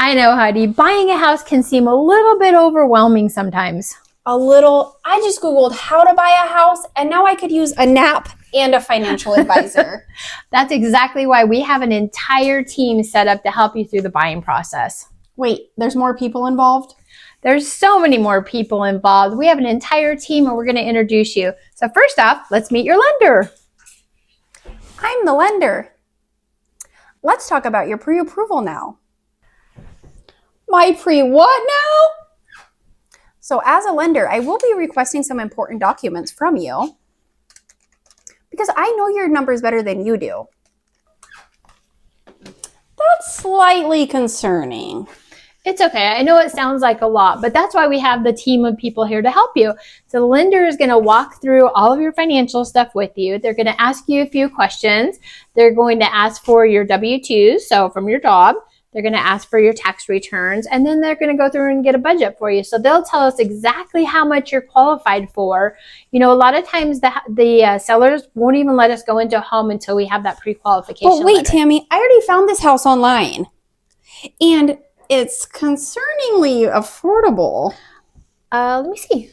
I know, Heidi. Buying a house can seem a little bit overwhelming sometimes. A little. I just Googled how to buy a house, and now I could use a nap and a financial advisor. That's exactly why we have an entire team set up to help you through the buying process. Wait, there's more people involved? There's so many more people involved. We have an entire team, and we're going to introduce you. So first off, let's meet your lender. I'm the lender. Let's talk about your pre-approval now. My pre-what now? So as a lender, I will be requesting some important documents from you because I know your numbers better than you do. That's slightly concerning. It's okay. I know it sounds like a lot, but that's why we have the team of people here to help you. So the lender is going to walk through all of your financial stuff with you. They're going to ask you a few questions. They're going to ask for your W-2s, so from your job. They're going to ask for your tax returns, and then they're going to go through and get a budget for you. So they'll tell us exactly how much you're qualified for. You know, a lot of times the sellers won't even let us go into a home until we have that pre-qualification But wait, letter. Tammy, I already found this house online, and it's concerningly affordable. Let me see.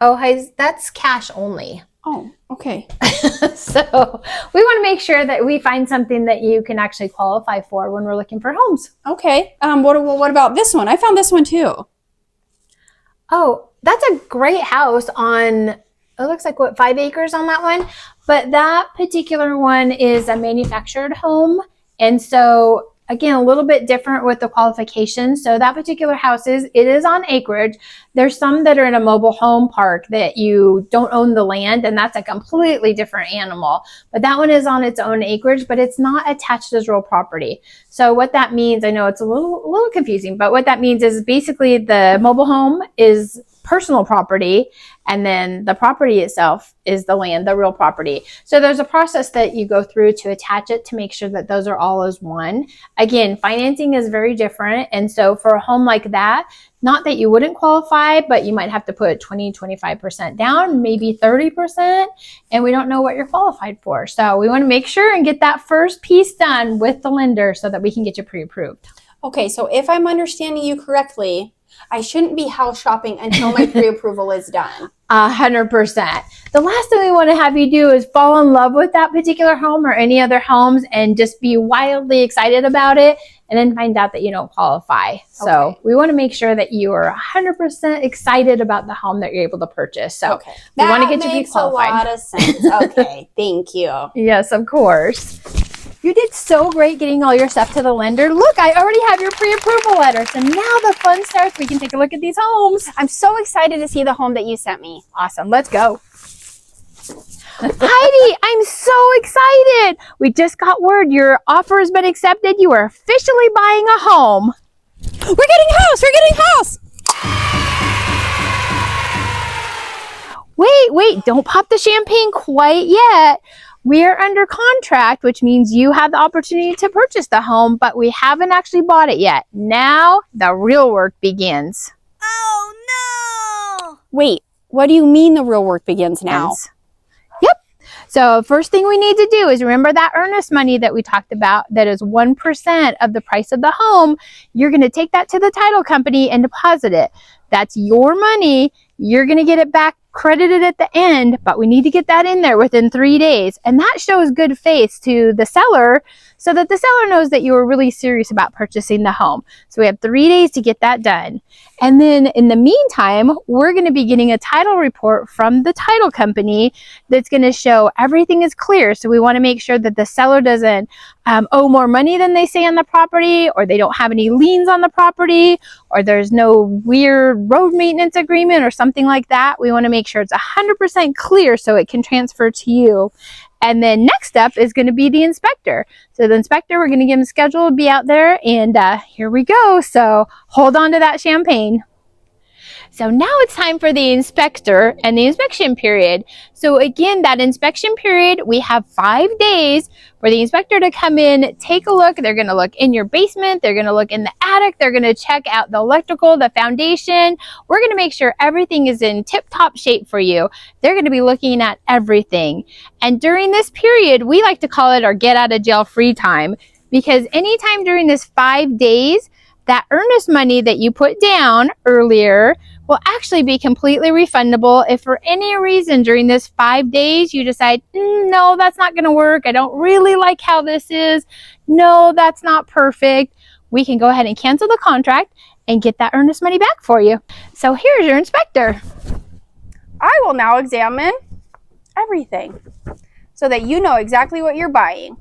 Oh, that's cash only. Oh, okay. So we want to make sure that we find something that you can actually qualify for when we're looking for homes. Okay. What about this one? I found this one too. Oh, that's a great house on, it looks like 5 acres on that one. But that particular one is a manufactured home. And so again, a little bit different with the qualifications. So that particular house it is on acreage. There's some that are in a mobile home park that you don't own the land, and that's a completely different animal. But that one is on its own acreage, but it's not attached as real property. So what that means, I know it's a little confusing, but what that means is basically the mobile home is personal property, and then the property itself is the land, the real property. So there's a process that you go through to attach it to make sure that those are all as one. Again, financing is very different. And so for a home like that, not that you wouldn't qualify, but you might have to put 20-25% down, maybe 30%, and we don't know what you're qualified for. So we want to make sure and get that first piece done with the lender so that we can get you pre-approved. Okay, so if I'm understanding you correctly, I shouldn't be house shopping until my pre-approval is done. 100%. The last thing we want to have you do is fall in love with that particular home or any other homes and just be wildly excited about it and then find out that you don't qualify. So we want to make sure that you are 100% excited about the home that you're able to purchase. So we want to get you pre-qualified. That makes a lot of sense. Okay, thank you. Yes, of course. You did so great getting all your stuff to the lender. Look, I already have your pre-approval letter. So now the fun starts. We can take a look at these homes. I'm so excited to see the home that you sent me. Awesome. Let's go. Heidi, I'm so excited. We just got word your offer has been accepted. You are officially buying a home. We're getting a house. We're getting a house. Wait, don't pop the champagne quite yet. We are under contract, which means you have the opportunity to purchase the home, but we haven't actually bought it yet. Now the real work begins. Oh, no. Wait, what do you mean the real work begins now? Yep. So first thing we need to do is remember that earnest money that we talked about that is 1% of the price of the home. You're going to take that to the title company and deposit it. That's your money. You're going to get it back credited at the end, but we need to get that in there within 3 days. And that shows good faith to the seller so that the seller knows that you were really serious about purchasing the home. So we have 3 days to get that done. And then in the meantime, we're going to be getting a title report from the title company that's going to show everything is clear. So we want to make sure that the seller doesn't owe more money than they say on the property, or they don't have any liens on the property, or there's no weird road maintenance agreement or something like that. We want to make sure it's 100% clear so it can transfer to you. And then next up is going to be the inspector. So the inspector, we're going to give him a schedule to be out there, and here we go. So hold on to that champagne. So now it's time for the inspector and the inspection period. So again, that inspection period, we have 5 days for the inspector to come in, take a look. They're going to look in your basement. They're going to look in the attic. They're going to check out the electrical, the foundation. We're going to make sure everything is in tip-top shape for you. They're going to be looking at everything. And during this period, we like to call it our get out of jail free time, because anytime during this 5 days that earnest money that you put down earlier will actually be completely refundable if for any reason during this 5 days you decide, no, that's not going to work. I don't really like how this is. No, that's not perfect. We can go ahead and cancel the contract and get that earnest money back for you. So here's your inspector. I will now examine everything so that you know exactly what you're buying.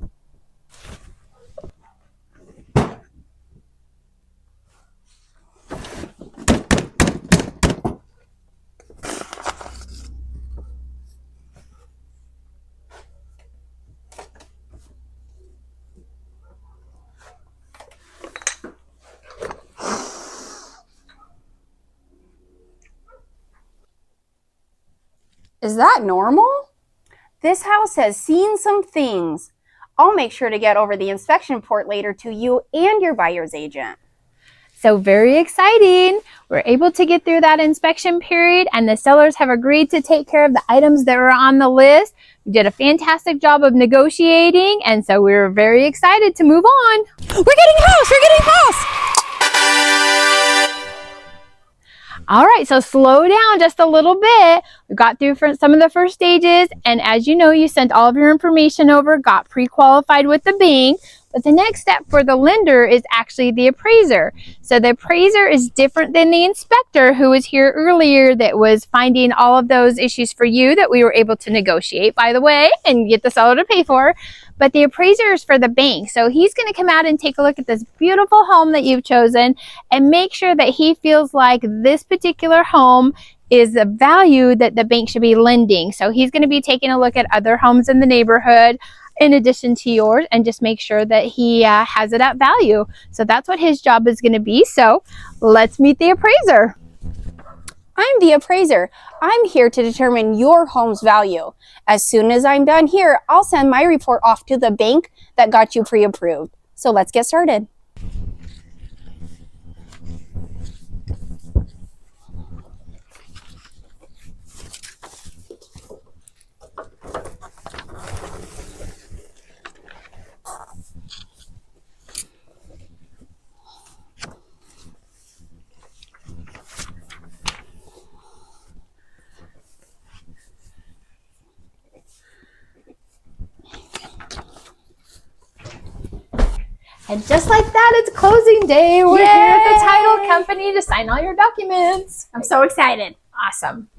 Is that normal? This house has seen some things. I'll make sure to get over the inspection report later to you and your buyer's agent. So very exciting. We're able to get through that inspection period, and the sellers have agreed to take care of the items that were on the list. We did a fantastic job of negotiating, and so we were very excited to move on. We're getting house! We're getting house! All right, so slow down just a little bit. We got through some of the first stages, and as you know, you sent all of your information over, got pre-qualified with the bank. But the next step for the lender is actually the appraiser. So the appraiser is different than the inspector who was here earlier that was finding all of those issues for you that we were able to negotiate, by the way, and get the seller to pay for. But the appraiser is for the bank. So he's going to come out and take a look at this beautiful home that you've chosen and make sure that he feels like this particular home is the value that the bank should be lending. So he's going to be taking a look at other homes in the neighborhood in addition to yours and just make sure that he has it at value. So that's what his job is going to be. So let's meet the appraiser. I'm the appraiser. I'm here to determine your home's value. As soon as I'm done here, I'll send my report off to the bank that got you pre-approved. So let's get started. And just like that, it's closing day. We're here at the title company to sign all your documents. I'm so excited. Awesome.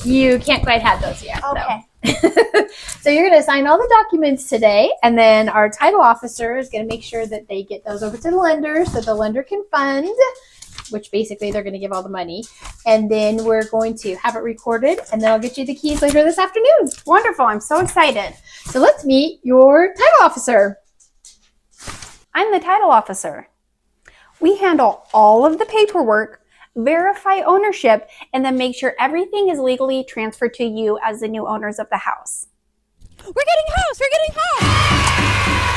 You can't quite have those yet. Okay. So you're going to sign all the documents today, and then our title officer is going to make sure that they get those over to the lender so the lender can fund, which basically they're going to give all the money. And then we're going to have it recorded, and then I'll get you the keys later this afternoon. Wonderful. I'm so excited. So let's meet your title officer. I'm the title officer. We handle all of the paperwork, verify ownership, and then make sure everything is legally transferred to you as the new owners of the house. We're getting house! We're getting house!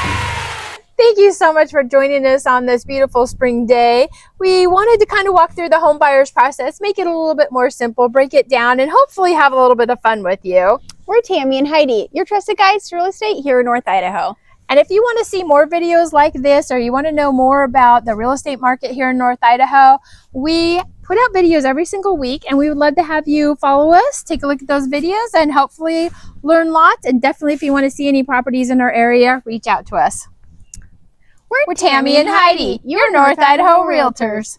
Thank you so much for joining us on this beautiful spring day. We wanted to kind of walk through the home buyer's process, make it a little bit more simple, break it down, and hopefully have a little bit of fun with you. We're Tammy and Heidi, your trusted guides to real estate here in North Idaho. And if you want to see more videos like this, or you want to know more about the real estate market here in North Idaho, we put out videos every single week, and we would love to have you follow us, take a look at those videos, and hopefully learn lots. And definitely, if you want to see any properties in our area, reach out to us. We're Tammy and Heidi, your North Idaho Realtors.